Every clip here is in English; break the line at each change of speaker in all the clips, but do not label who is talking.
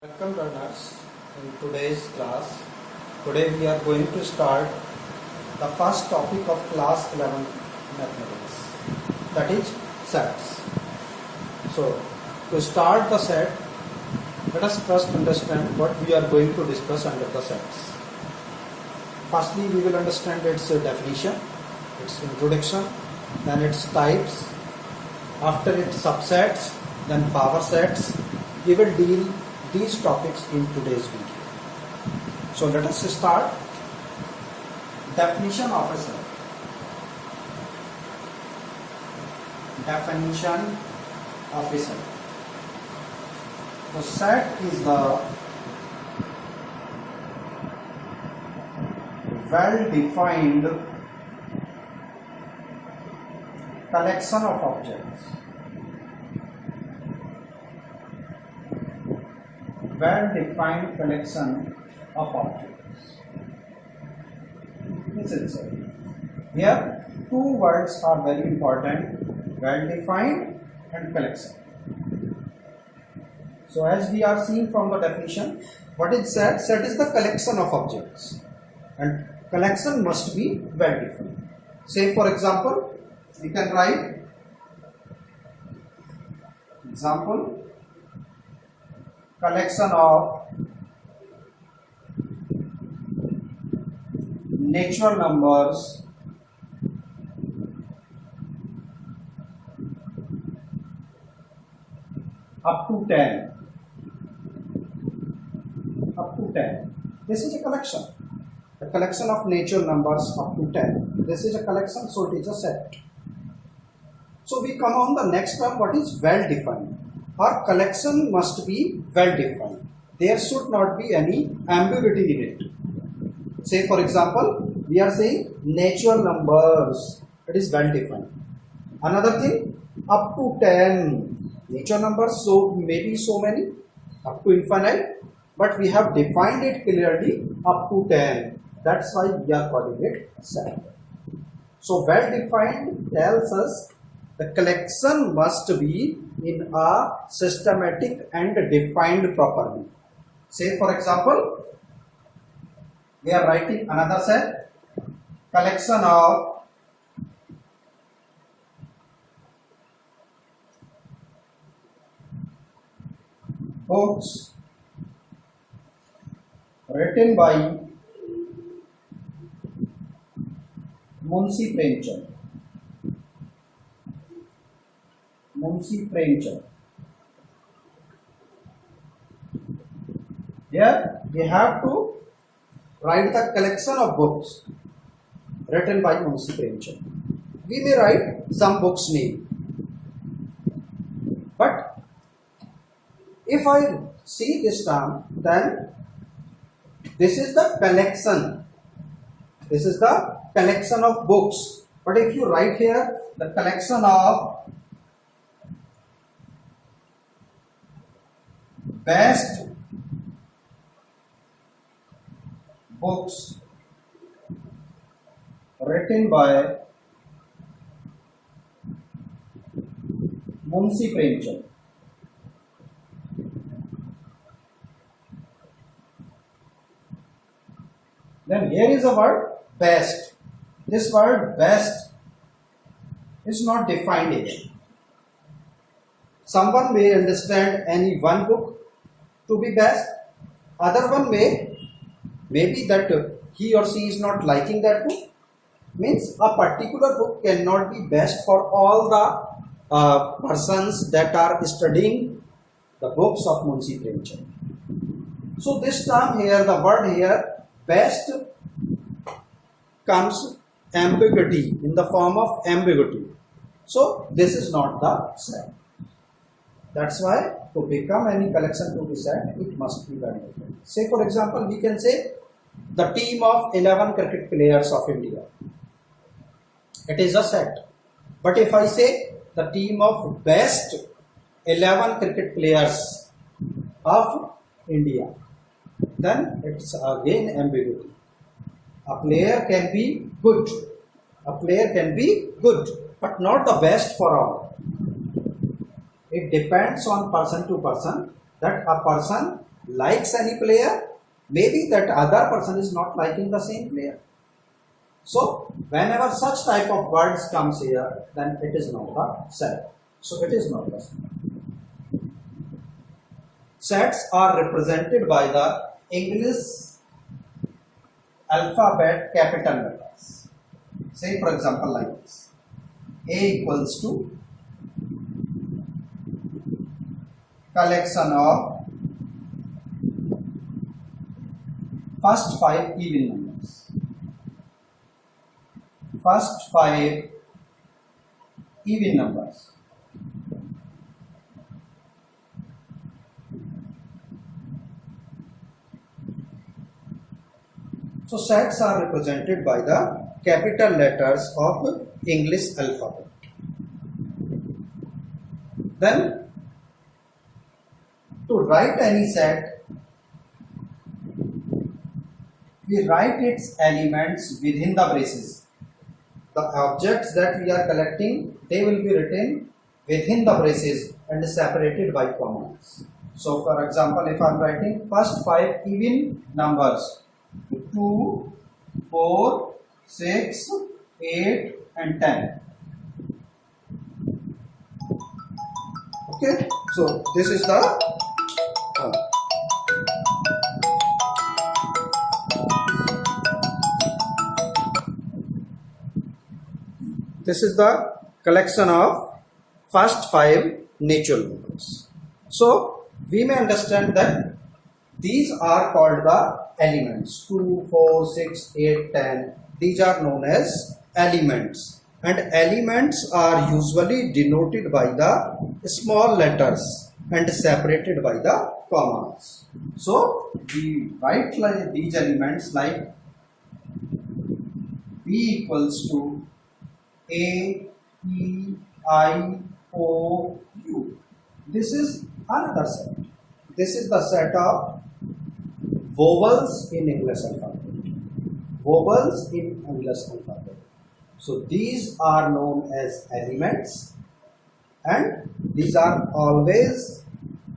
Welcome learners. In today's class, today we are going to start the first topic of class 11 mathematics, that is sets. So to start the set, let us first understand what we are going to discuss under the sets. Firstly, we will understand its definition, its introduction, then its types, after its subsets, then power sets. We will deal these topics in today's video. So let us start. Definition of a set. Definition of a set. The set is the well-defined collection of objects. Well-defined collection of objects. This is it. Here, two words are very important: well-defined and collection. So, as we are seeing from the definition, what is set? Set is the collection of objects, and collection must be well-defined. Say, for example, we can write example. Collection of natural numbers up to 10. Up to 10. This is a collection. A collection of natural numbers up to 10. This is a collection, so it is a set. So we come on the next term, what is well-defined. Our collection must be well defined. There should not be any ambiguity in it. Say, for example, we are saying natural numbers. It is well defined. Another thing, up to 10. Natural numbers, so maybe so many, up to infinite, but we have defined it clearly up to 10. That's why we are calling it set. So well defined tells us the collection must be in a systematic and defined properly. Say, for example, we are writing another set, collection of books written by Munshi Premchand. Munshi Premchand. Here we have to write the collection of books written by Munshi Premchand. We may write some books name, but if I see this term, then this is the collection. This is the collection of books. But if you write here the collection of best books written by Munshi Premchand, then here is a word best. This word best is not defined yet. Someone may understand any one book to be best, other one maybe that he or she is not liking that book. Means a particular book cannot be best for all the persons that are studying the books of Munshi Premchand. So this term here, the word here best, comes ambiguity, in the form of ambiguity. So this is not the set. That's why to become any collection to be set, it must be very different. Say, for example, we can say the team of 11 cricket players of India. It is a set. But if I say the team of best 11 cricket players of India, then it's again ambiguity. A player can be good. A player can be good, but not the best for all. It depends on person to person, that a person likes any player, maybe that other person is not liking the same player. So whenever such type of words comes here, then it is not a set. So it is not a set. Sets are represented by the English alphabet capital letters. Say for example like this. A equals to collection of first 5 even numbers. First 5 even numbers. So sets are represented by the capital letters of English alphabet. Then to write any set, we write its elements within the braces. The objects that we are collecting, they will be written within the braces and separated by commas. So for example, if I am writing first 5 even numbers, 2, 4, 6, 8 and 10. Okay, so this is the collection of first 5 natural numbers. So we may understand that these are called the elements. 2, 4, 6, 8, 10. These are known as elements, and elements are usually denoted by the small letters and separated by the commas. So we write like these elements like B equals to A, E, I, O, U. This is another set. This is the set of vowels in English alphabet. Vowels in English alphabet. So these are known as elements, and these are always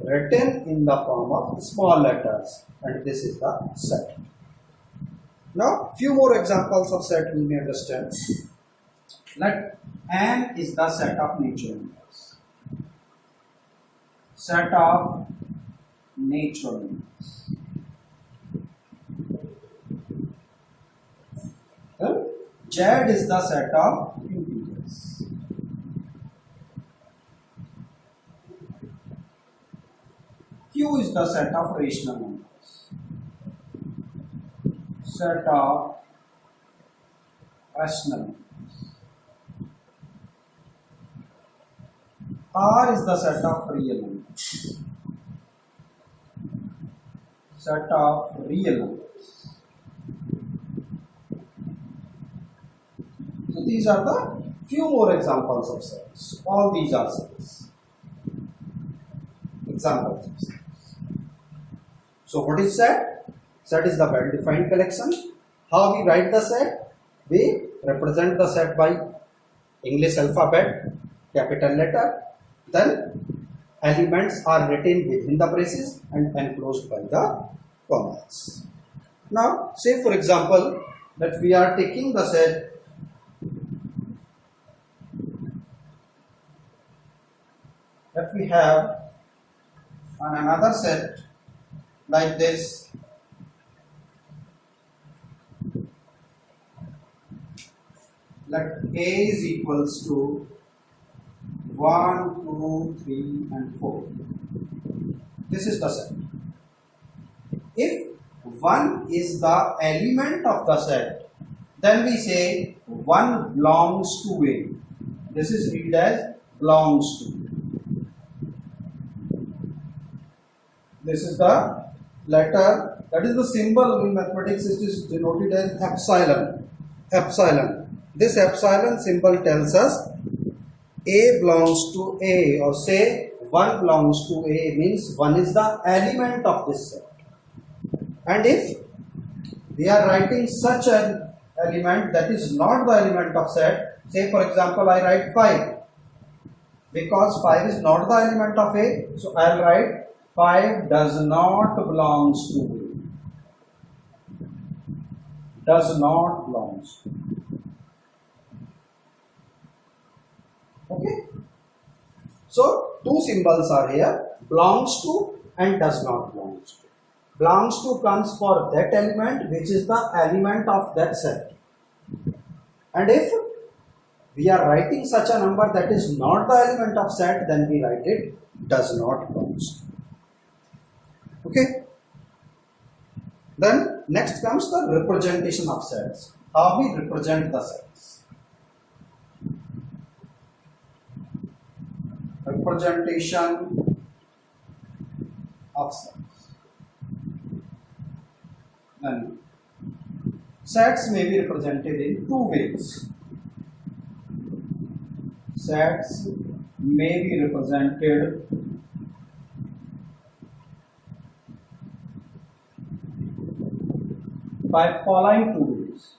written in the form of small letters, and this is the set. Now few more examples of set we may understand. Let n is the set of natural numbers. Set of natural numbers. Z is the set of integers. Q is the set of rational numbers. Set of rational numbers. R is the set of real numbers. Set of real numbers. So these are the few more examples of sets. All these are sets. Examples of sets. So what is set? Set is the well-defined collection. How we write the set? We represent the set by English alphabet, capital letter. Then elements are written within the braces and enclosed by the commas. Now say for example that we are taking the set that we have on another set like this. Let A is equals to 1, 2, 3 and 4. This is the set. If 1 is the element of the set, then we say 1 belongs to A. This is read as belongs to. This is the letter, that is the symbol in mathematics. It is denoted as epsilon. Epsilon. This epsilon symbol tells us A belongs to A, or say 1 belongs to A means 1 is the element of this set. And if we are writing such an element that is not the element of set, say for example I write 5, because 5 is not the element of A, so I will write 5 does not belongs to B. Does not belongs to. Okay. So two symbols are here, belongs to and does not belongs to. Belongs to comes for that element which is the element of that set. And if we are writing such a number that is not the element of set, then we write it does not belongs to. Okay. Then next comes the representation of sets. How we represent the sets. Representation of sets. Then sets may be represented in two ways. Sets may be represented by following two ways.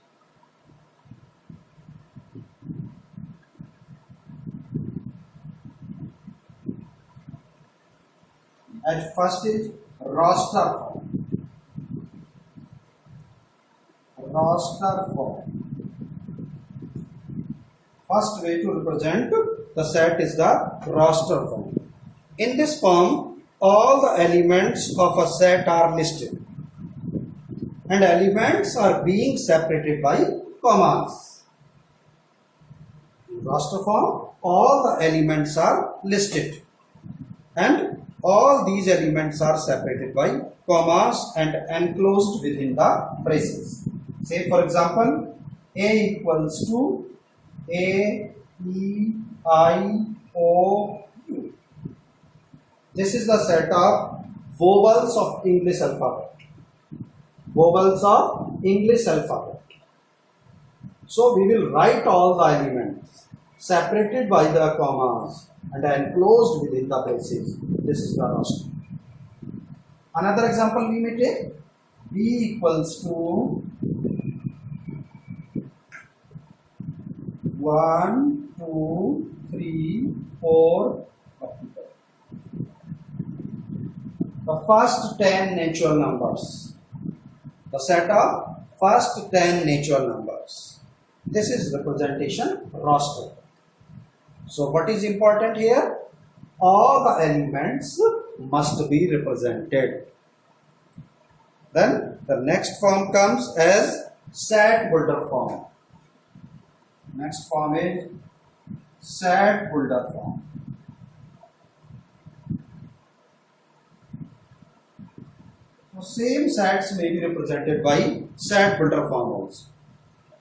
At first is roster form. Roster form. First way to represent the set is the roster form. In this form, all the elements of a set are listed, and elements are being separated by commas. In roster form, all the elements are listed, and all these elements are separated by commas and enclosed within the braces. Say for example, A equals to A, E, I, O, U. This is the set of vowels of English alphabet. Vowels of English alphabet. So we will write all the elements separated by the commas and enclosed within the braces. This is the roster. Another example we may take. B equals to 1, 2, 3, 4. The first 10 natural numbers. The set of first 10 natural numbers. This is representation roster. So what is important here? All the elements must be represented. Then the next form comes as set builder form. Next form is set builder form. So same sets may be represented by set builder form also.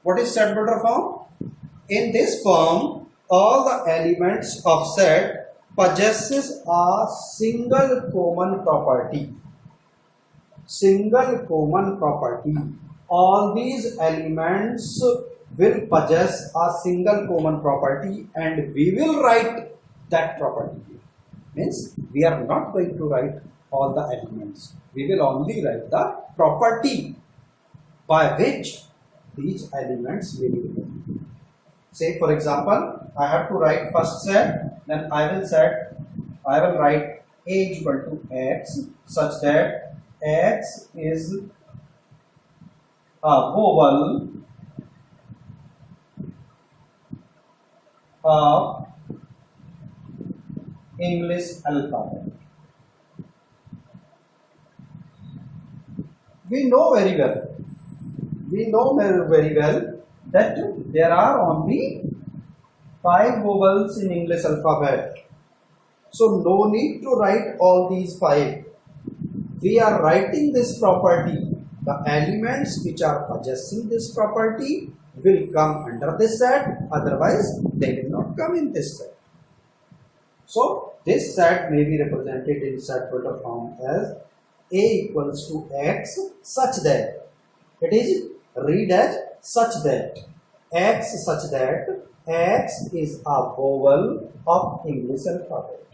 What is set builder form? In this form, all the elements of set possesses a single common property. Single common property. All these elements will possess a single common property, and we will write that property. Means we are not going to write all the elements. We will only write the property by which these elements will be. Say for example, I have to write first set, then I will write A is equal to X such that X is a vowel of English alphabet. We know very well that there are only 5 vowels in English alphabet. So no need to write all these 5. We are writing this property. The elements which are possessing this property will come under this set, otherwise they will not come in this set. So this set may be represented in set builder form as A equals to X such that, it is read as such that X such that X is a vowel of English alphabet.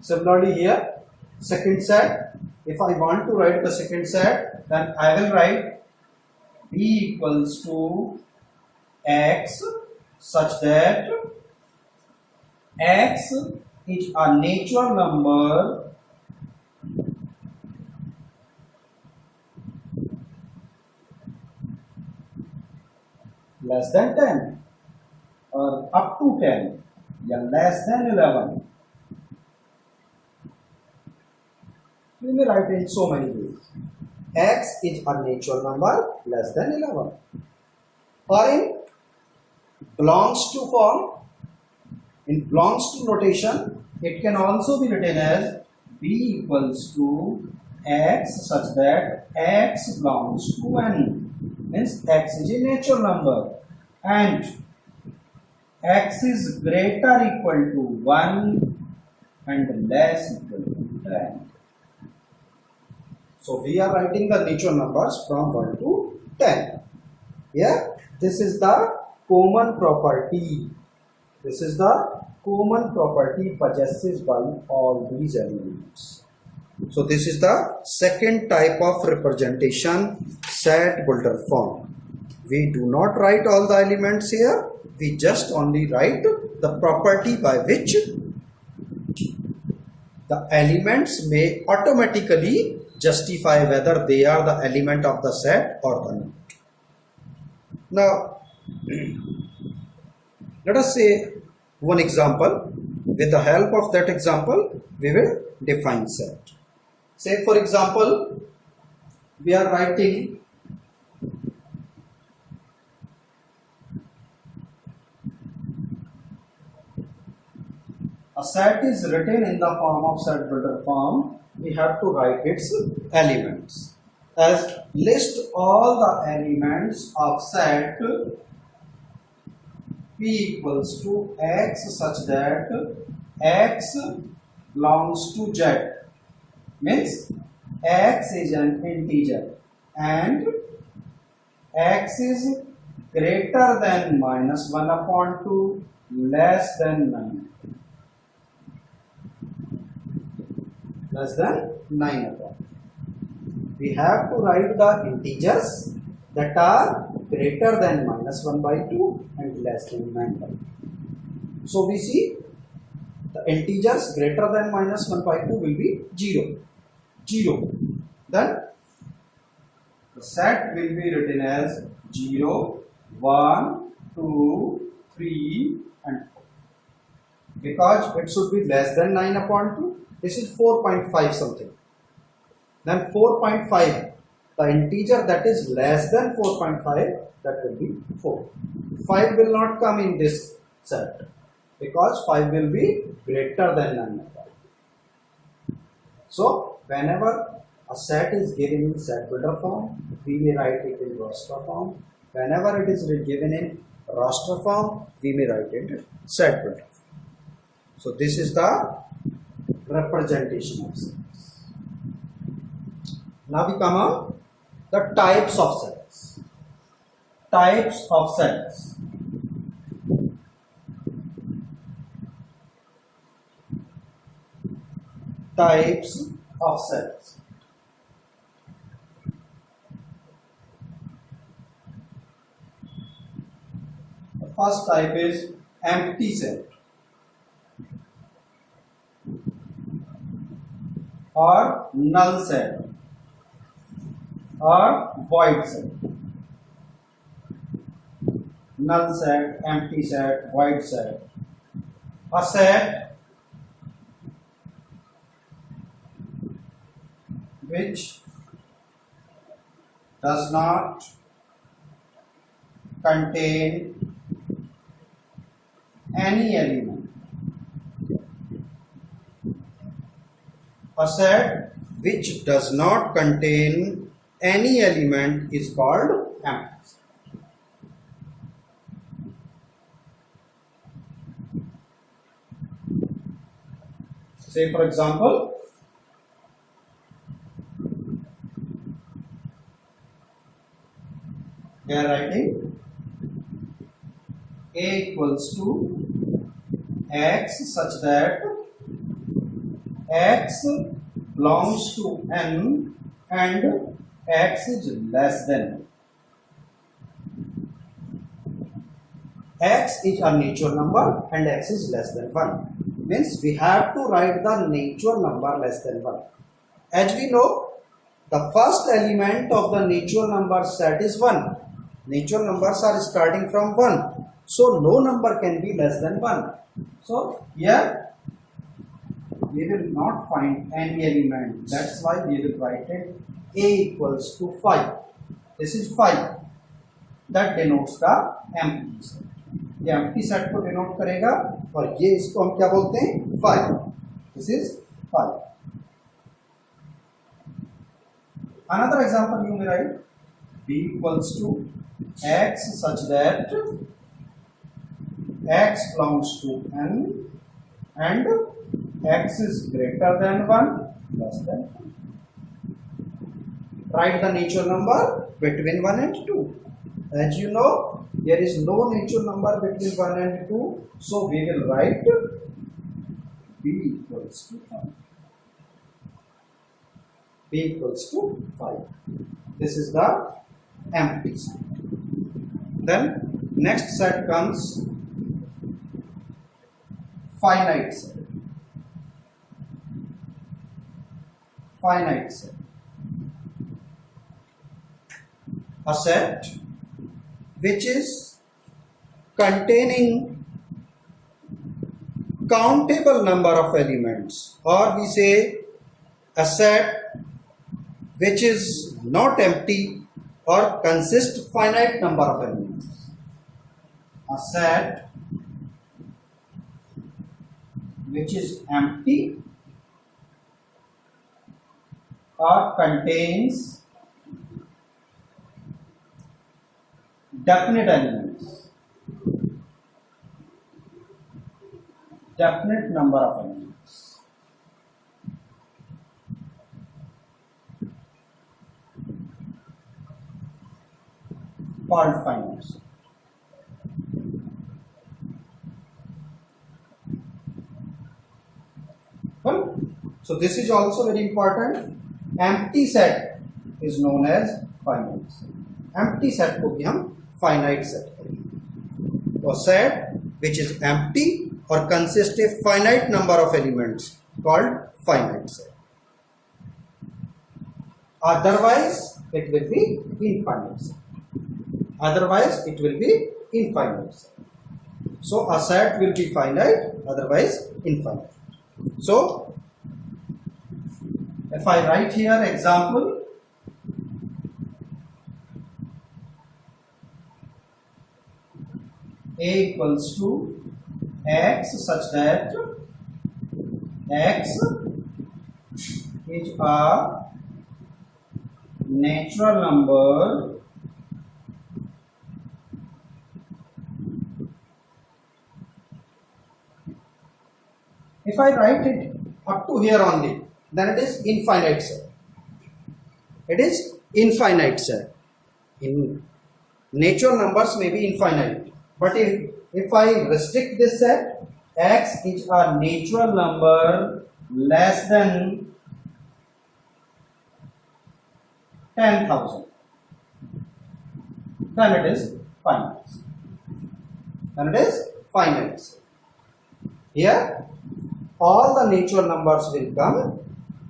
Similarly here, second set, if I want to write the second set, then I will write B equals to X such that X is a natural number less than 10 or up to 10 or less than 11. We may write in so many ways. X is a natural number less than 11. Or in belongs to form, in belongs to notation, it can also be written as b equals to x such that x belongs to n. Means x is a natural number and x is greater equal to 1 and less equal to 10. So we are writing the natural numbers from 1 to 10. Yeah, this is the common property. This is the common property possessed by all these elements. So this is the second type of representation, set builder form. We do not write all the elements here. We just only write the property by which the elements may automatically justify whether they are the element of the set or the not. Now, let us say one example. With the help of that example, we will define set. Say for example, we are writing a set is written in the form of set builder form. We have to write its elements as list all the elements of set p equals to x such that x belongs to z. Means x is an integer and x is greater than minus 1 upon 2, less than 9. Less than 9 upon 2. We have to write the integers that are greater than minus 1 by 2 and less than 9 by 2. So we see the integers greater than minus 1 by 2 will be 0. 0. Then the set will be written as 0, 1, 2, 3 and 4. Because it should be less than 9 upon 2. This is 4.5 something. Then 4.5, the integer that is less than 4.5, that will be 4. 5 will not come in this set because 5 will be greater than 9 upon 2. So whenever a set is given in set builder form, we may write it in roster form. Whenever it is given in roster form, we may write it in set builder form. So this is the representation of sets. Now we come on the types of sets. Types of sets. Types of sets. The first type is empty set or null set or void set. Null set, empty set, void set. A set which does not contain any element. A set which does not contain any element is called empty set. Say for example, we are writing A equals to x such that x belongs to n and x is less than. X is a natural number and x is less than 1. Means we have to write the natural number less than 1. As we know, the first element of the natural number set is 1. Natural numbers are starting from 1. So no number can be less than 1. So here we will not find any element. That's why we will write it a equals to 5. This is 5. That denotes the empty set. ये empty set को denote करेगा और ये इसको हम क्या बोलते हैं 5. This is 5. Another example you may write b equals to x such that x belongs to n and x is greater than 1 less than 1. Write the natural number between 1 and 2. As you know, there is no natural number between 1 and 2, so we will write b equals to 5. b equals to 5. This is the empty set. Then next set comes finite set. Finite set. A set which is containing countable number of elements, or we say a set which is not empty or consists finite number of elements. A set which is empty or contains definite elements, definite number of elements. Called finite set. Well, so this is also very important. Empty set is known as finite set. Empty set को भी हम finite set करेंगे. A set which is empty or consists a finite number of elements called finite set. Otherwise, it will be infinite set. Otherwise, it will be infinite set. So, a set will be finite, otherwise infinite. So, if I write here example, a equals to x such that x is a natural number if I write it up to here only, then it is infinite set. It is infinite set. In natural numbers may be infinite, but if I restrict this set, x is a natural number less than 10,000, then it is finite. Then it is finite. Here, all the natural numbers will come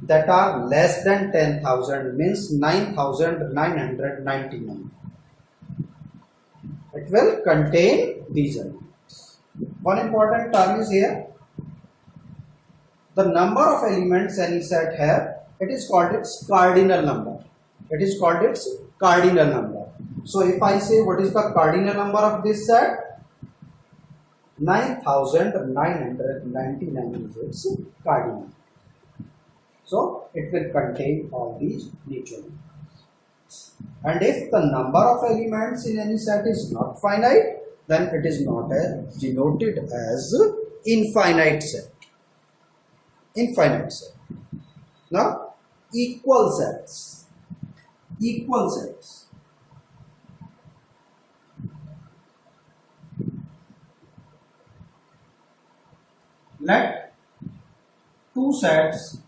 that are less than 10,000, means 9,999. It will contain these elements. One important term is here. The number of elements any set have, it is called its cardinal number. It is called its cardinal number. So if I say what is the cardinal number of this set, 9,999 is its cardinal. So it will contain all these natural numbers. And if the number of elements in any set is not finite, then it is not denoted as infinite set. Infinite set. Now, equal sets. Equal sets. Let two sets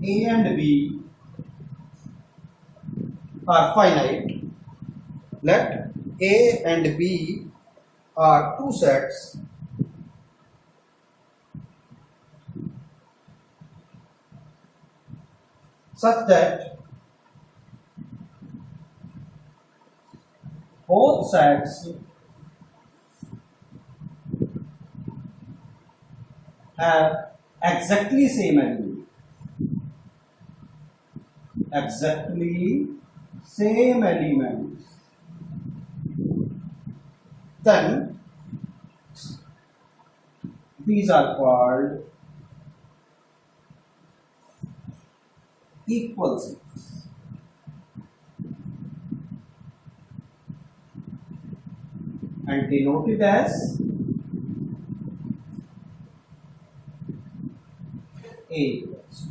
A and B are finite. Let A and B are two sets such that both sets have exactly same element. Exactly same elements. Then these are called equal sets. And denoted as A equals.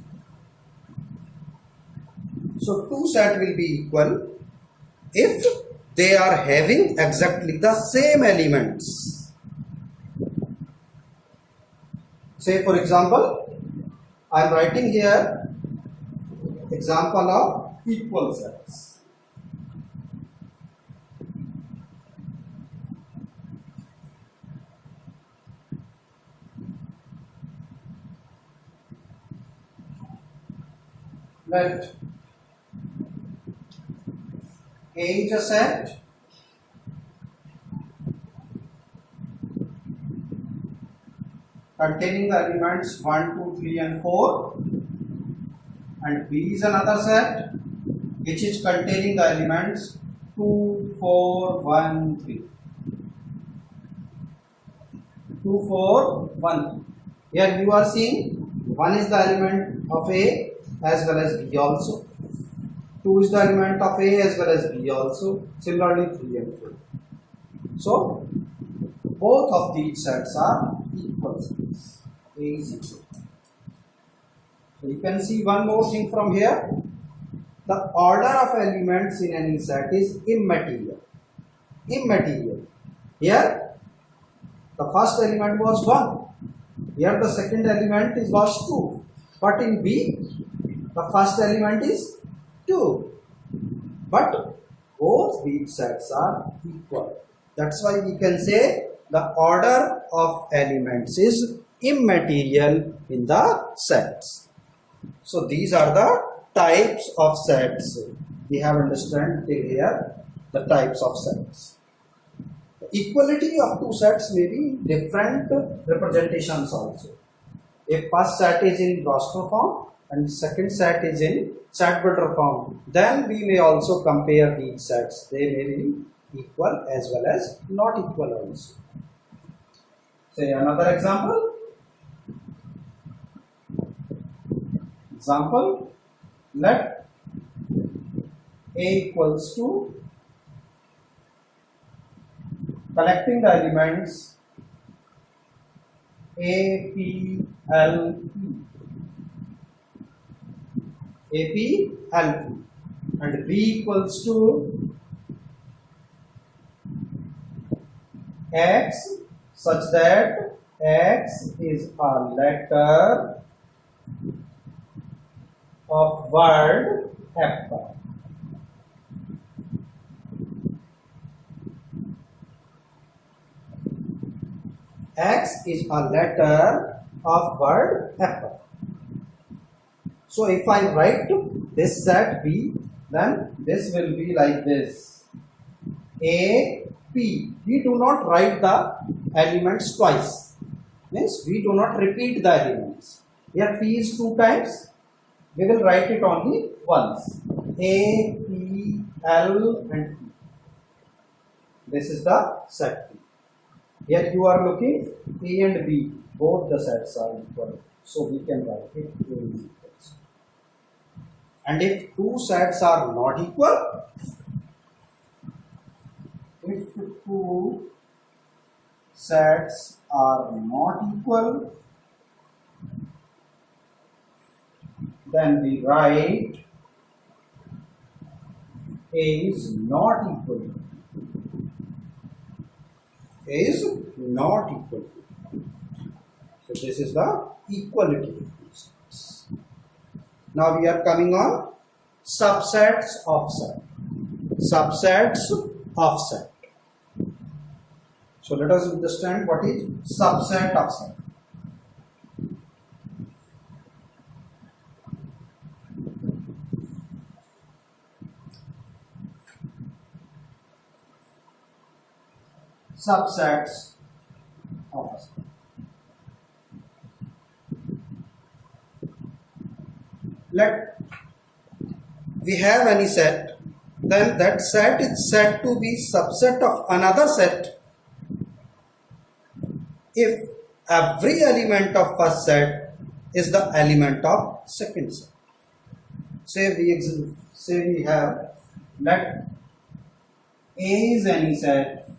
So two set will be equal if they are having exactly the same elements. Say for example, I am writing here example of equal sets. Let A is a set containing the elements 1, 2, 3 and 4, and B is another set which is containing the elements 2, 4, 1, 3. 2, 4, 1, 3. Here you are seeing 1 is the element of A as well as B also. 2 is the element of A as well as B also. Similarly 3 and 4. So both of these sets are equal sets. A is equal. So you can see one more thing from here. The order of elements in any set is immaterial. Immaterial. Here the first element was 1. Here the second element was 2. But in B the first element is 2. But both these sets are equal. That's why we can say the order of elements is immaterial in the sets. So these are the types of sets. We have understood till here the types of sets. The equality of two sets may be different representations also. If first set is in roster form and second set is in set builder form, then we may also compare these sets. They may be equal as well as not equal also. Say another example. Example, let A equals to collecting the elements A, P, L, P. A, P, L, P. And B equals to X such that X is a letter of word apple. X is a letter of word apple. So if I write this set B, then this will be like this. A, P. We do not write the elements twice. Means we do not repeat the elements. Here P is 2 times. We will write it only once. A, P, L and P. This is the set P. Here you are looking A and B. Both the sets are equal. So we can write it A is equal. And if two sets are not equal, if two sets are not equal, then we write A is not equal. A is not equal. So this is the equality of these sets. Now we are coming on subsets of set. Subsets of set. So let us understand what is subset of set. subsets of a set. Let we have any set, then that set is said to be subset of another set if every element of first set is the element of second set. Say we have, let A is any set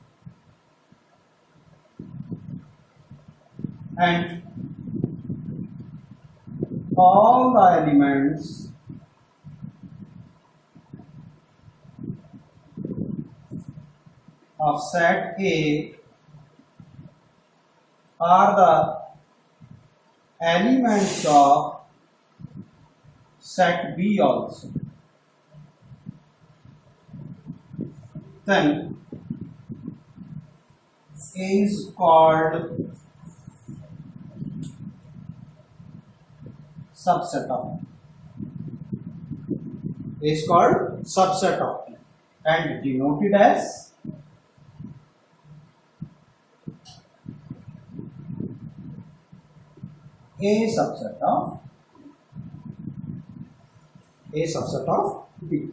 and all the elements of set A are the elements of set B also. Then A is called subset of B. A is called subset of B and denoted as A subset of B.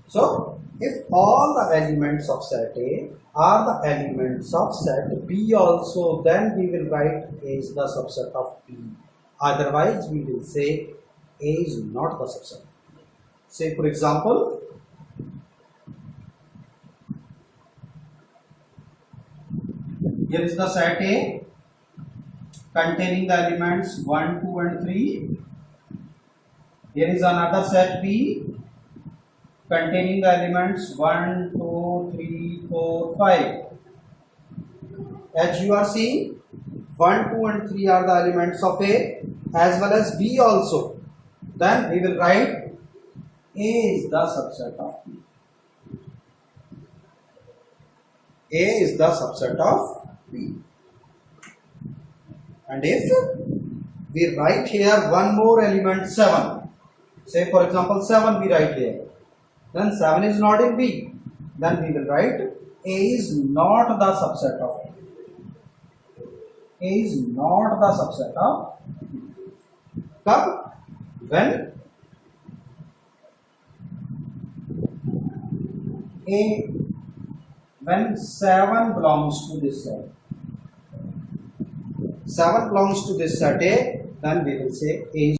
So, if all the elements of set A are the elements of set B also, then we will write A is the subset of B. Otherwise, we will say A is not the subset. Say for example, here is the set A containing the elements 1, 2 and 3. Here is another set B containing the elements 1, 2, 3, 4, 5. As you are seeing, 1, 2 and 3 are the elements of A as well as B also. Then we will write A is the subset of B. A is the subset of B. And if we write here one more element 7, say for example 7 we write here, then 7 is not in B, then we will write A is not the subset of B. A is not the subset of B. Come when 7 belongs to this set. 7 belongs to this set A, then we will say A is